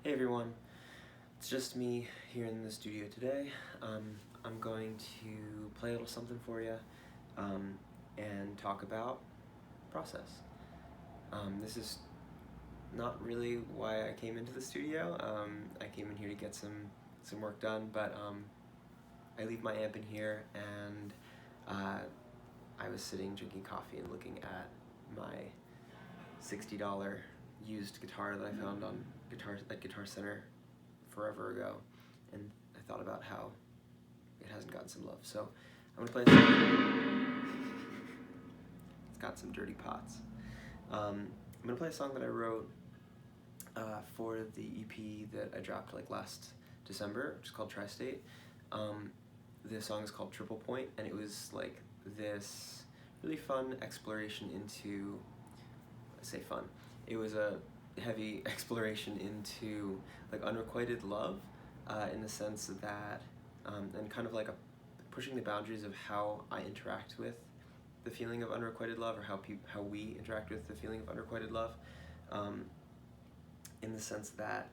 Hey everyone, it's just me here in the studio today. I'm going to play a little something for you and talk about process. This is not really why I came into the studio. I came in here to get some work done, but I leave my amp in here, and I was sitting drinking coffee and looking at my $60 used guitar that I found on Guitar Center forever ago, and I thought about how it hasn't gotten some love. So I'm gonna play a song. It's got some dirty pots. I'm gonna play a song that I wrote for the EP that I dropped last December, which is called Tri-State. The song is called Triple Point, and it was like this really fun exploration into, I say fun, it was a heavy exploration into unrequited love, in the sense that, and kind of pushing the boundaries of how I interact with the feeling of unrequited love, or how we interact with the feeling of unrequited love, in the sense that,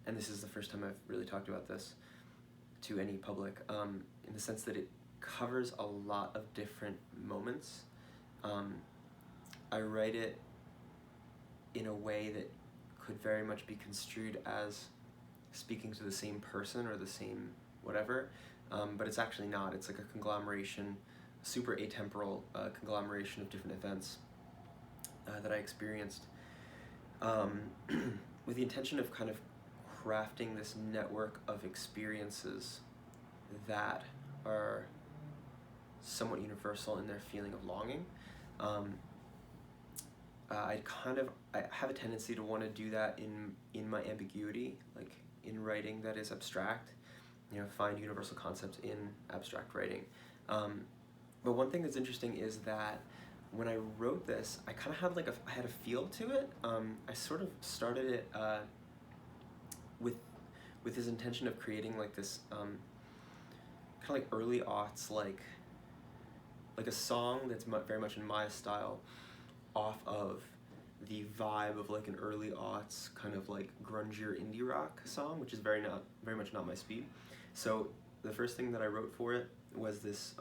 and this is the first time I've really talked about this to any public, in the sense that it covers a lot of different moments. I write it in a way that could very much be construed as speaking to the same person or the same whatever, but it's actually not. It's like a conglomeration, a super atemporal conglomeration of different events that I experienced, with the intention of kind of crafting this network of experiences that are somewhat universal in their feeling of longing. I have a tendency to want to do that in my ambiguity, like in writing that is abstract, find universal concepts in abstract writing. But one thing that's interesting is that when I wrote this, I kind of had I had a feel to it. I sort of started it with this intention of creating this kind of early aughts, like a song that's very much in my style, off of the vibe of an early aughts kind of grungier indie rock song, which is very much not my speed. So the first thing that I wrote for it was this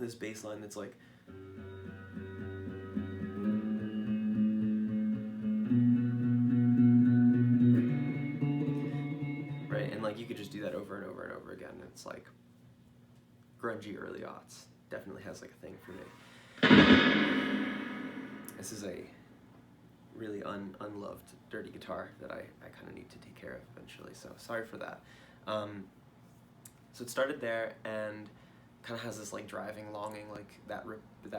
this bass line that's like, right, and you could just do that over and over and over again. It's grungy early aughts definitely has a thing for me. This is a really unloved dirty guitar that I kind of need to take care of eventually, so sorry for that. So it started there and kind of has this driving longing, that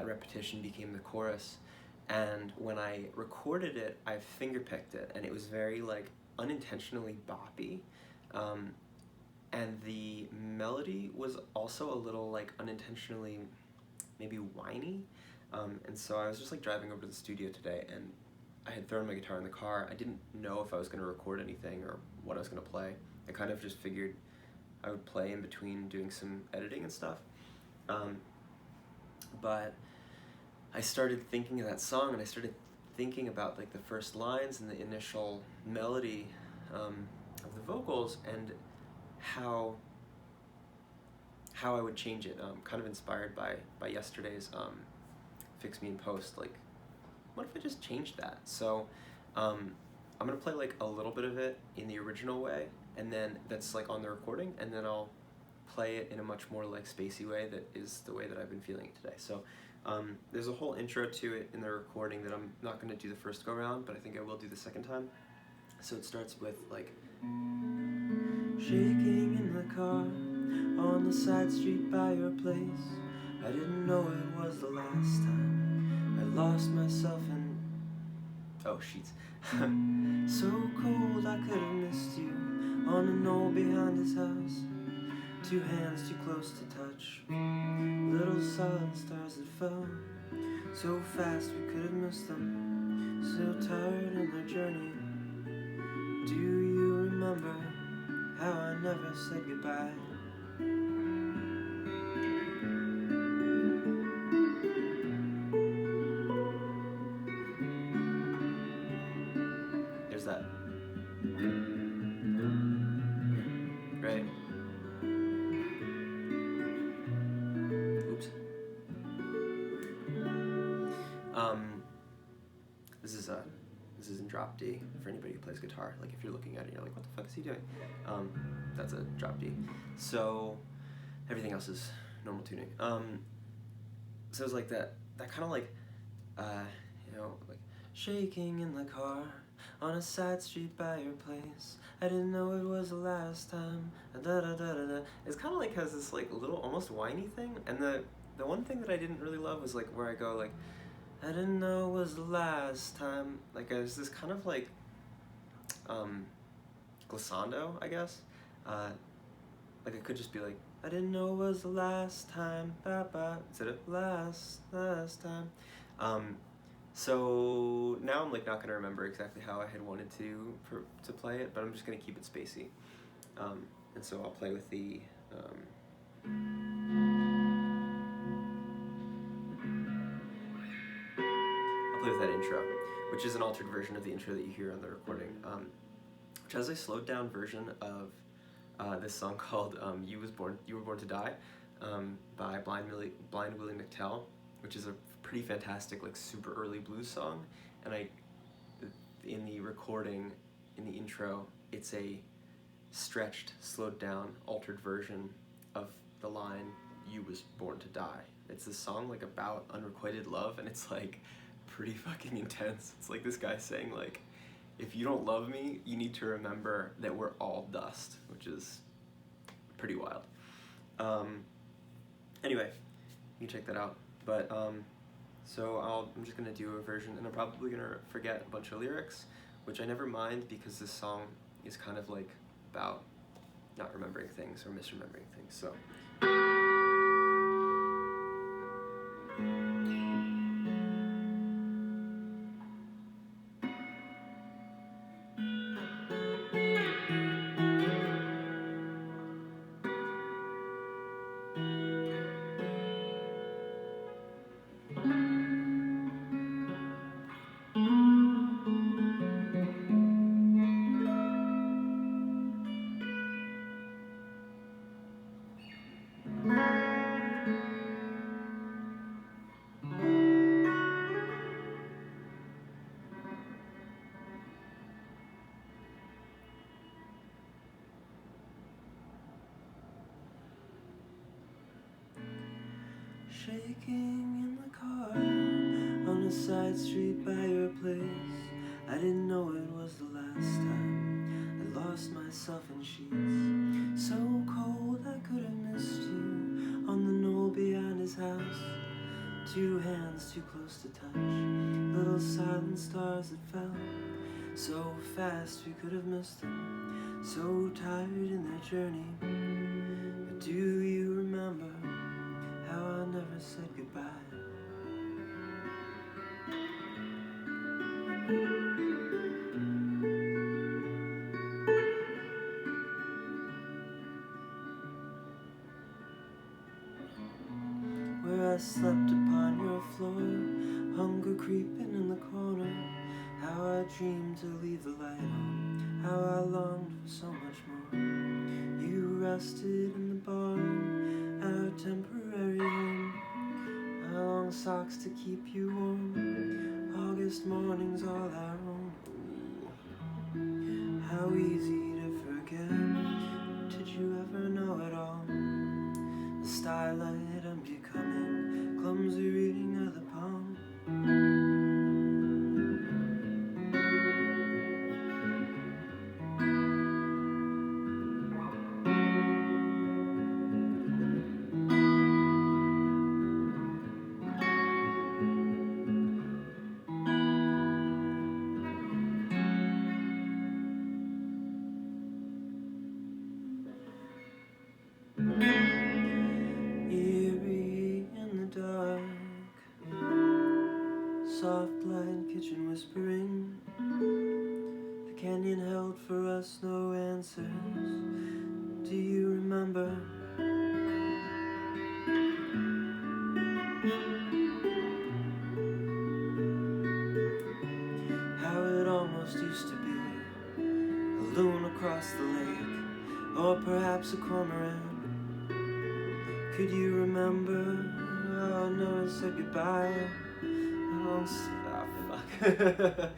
repetition became the chorus, and when I recorded it, I fingerpicked it, and it was very unintentionally boppy, and the melody was also a little unintentionally maybe whiny. And so I was just driving over to the studio today, and I had thrown my guitar in the car. I didn't know if I was going to record anything or what I was going to play. I kind of just figured I would play in between doing some editing and stuff. But I started thinking of that song, and I started thinking about the first lines and the initial melody of the vocals, and how I would change it, kind of inspired by yesterday's Fix Me in Post. What if I just changed that? So I'm gonna play a little bit of it in the original way, and then that's on the recording, and then I'll play it in a much more spacey way that is the way that I've been feeling it today. So there's a whole intro to it in the recording that I'm not gonna do the first go round, but I think I will do the second time. So it starts with shaking in the car on the side street by your place. I didn't know it was the last time I lost myself in... oh, sheets. So cold I could have missed you on a knoll behind his house. 2 hands too close to touch, little silent stars that fell so fast we could have missed them. So tired in their journey. Do you remember how I never said goodbye? There's that Right? Oops. This is in drop D for anybody who plays guitar. Like if you're looking at it, you're like, what the fuck is he doing? That's a drop D. So everything else is normal tuning. So it's like that kind of like, like shaking in the car on a side street by your place. I didn't know it was the last time. Da da da da da. It's kind of like has this like little almost whiny thing. And the one thing that I didn't really love was like where I go like, I didn't know it was the last time. Like there's this kind of like glissando, I guess. Like it could just be like, I didn't know it was the last time, ba ba, instead of last time. So now I'm like not gonna remember exactly how I had wanted to play it, but I'm just gonna keep it spacey. And so I'll play with the that intro, which is an altered version of the intro that you hear on the recording, which has a slowed down version of this song called "You Were Born to Die" by Blind Willie McTell, which is a pretty fantastic, like super early blues song. And in the recording, in the intro, it's a stretched, slowed down, altered version of the line "You was born to die." It's this song like about unrequited love, and it's like pretty fucking intense. It's like this guy saying like, if you don't love me, you need to remember that we're all dust, which is pretty wild. Anyway, you can check that out. But so I'm just gonna do a version, and I'm probably gonna forget a bunch of lyrics, which I never mind because this song is kind of like about not remembering things or misremembering things. So. Shaking in the car on a side street by your place. I didn't know it was the last time. I lost myself in sheets, so cold I could have missed you on the knoll behind his house. Two hands too close to touch, little silent stars that fell so fast we could have missed them. So tired in their journey, but do you remember how I never said goodbye? Where I slept upon your floor, hunger creeping in the corner. How I dreamed to leave the light on, how I longed for so much more. You rested in the barn, our temporary home. My long socks to keep you warm, August mornings all our own. How easy to forget, did you ever know it all? The starlight unbecoming, clumsy reading of the palm. Eerie in the dark, soft blind kitchen whispering. The canyon held for us no answers. Do you remember? How it almost used to be a across the lake, or perhaps a cormorant. Could you remember how Noah said goodbye? Oh, fuck.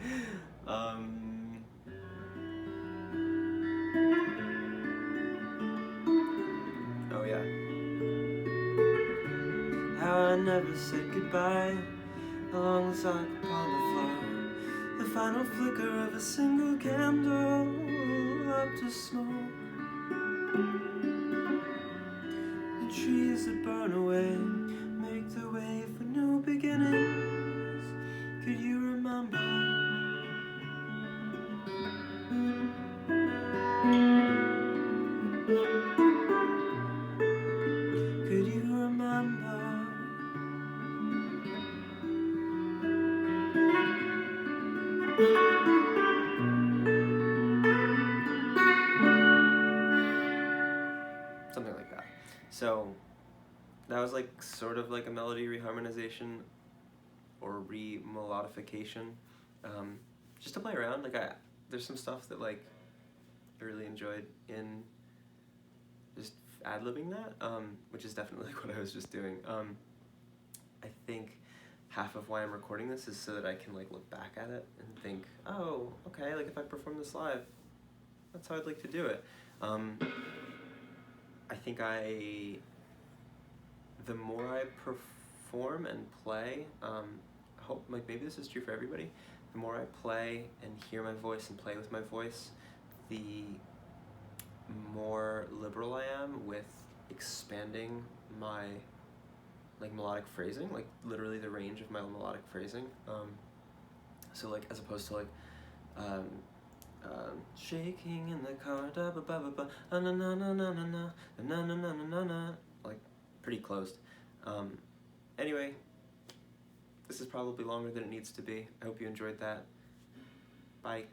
Oh yeah. How I never said goodbye, along the sock upon the floor. The final flicker of a single candle up to smoke. The trees that burn away make the way for new beginnings. Could you remember? Could you remember? Something like that. So that was like sort of like a melody reharmonization or re-melodification, just to play around. Like there's some stuff that like I really enjoyed in just ad-libbing that, which is definitely like what I was just doing. I think half of why I'm recording this is so that I can like look back at it and think, oh, okay, like if I perform this live, that's how I'd like to do it. I think the more I perform and play, I hope like maybe this is true for everybody, the more I play and hear my voice and play with my voice, the more liberal I am with expanding my like melodic phrasing, like literally the range of my melodic phrasing. So like as opposed to like shaking in the car, da ba ba ba ba, na na na na na na na na na na na na, like pretty closed. Anyway, this is probably longer than it needs to be. I hope you enjoyed that. Bye.